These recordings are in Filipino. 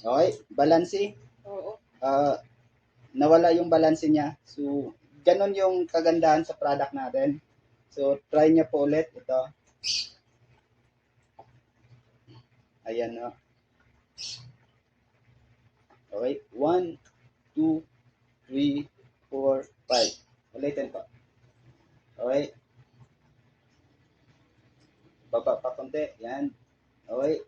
Okay, balanse. Oo. Nawala yung balanse niya. So, ganun yung kagandahan sa product natin. So, try niyo po ulit ito. Ayan no. Okay, 1, 2, 3, 4, 5. Ulitin po. Okay, baba pa konti. Yan. Okay.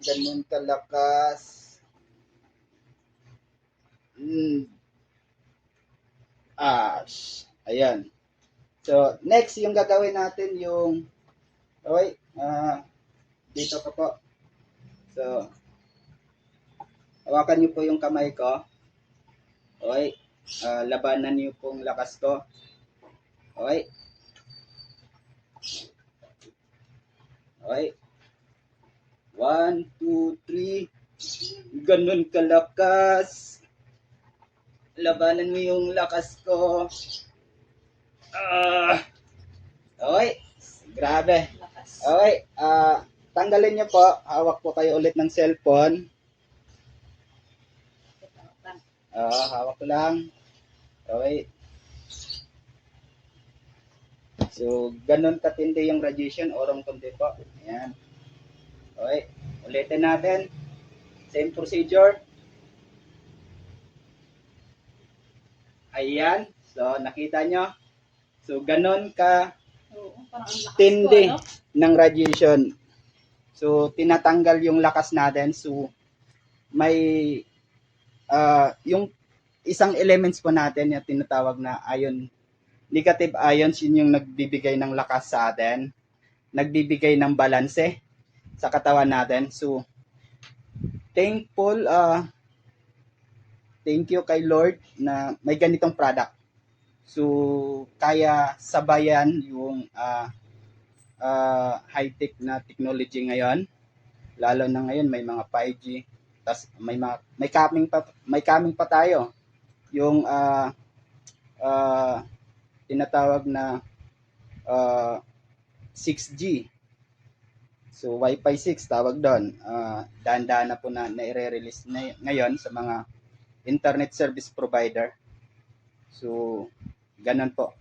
Ganun kalakas. Ayan. So, next, yung gagawin natin yung, okay, dito ka po. So, hawakan niyo po yung kamay ko. Okay, labanan niyo pong lakas ko. Okay. Okay. 1, 2, 3. Ganun kalakas. Labanan mo yung lakas ko. Okay. Grabe. Okay. Tanggalin niyo po. Hawak po kayo ulit ng cellphone. Hawak ko lang. Okay. So, ganun katindi yung radiation. Orong kundi po. Ayan. Okay. Ulitin natin. Same procedure. Ayan. So, nakita nyo. So, ganun ka tindi ng radiation. So, tinatanggal yung lakas natin. So, may yung isang elements po natin yung tinatawag na ion, negative ions, yun yung nagbibigay ng lakas sa atin, nagbibigay ng balanse sa katawan natin. So, thankful, thank you kay Lord na may ganitong product. So, kaya sabayan yung high-tech na technology ngayon. Lalo na ngayon may mga 5G, tas may coming pa tayo. Yung tinatawag na 6G. So, Wi-Fi 6 tawag doon. Dahan-dahan na po na i-release ngayon sa mga internet service provider. So, ganun po.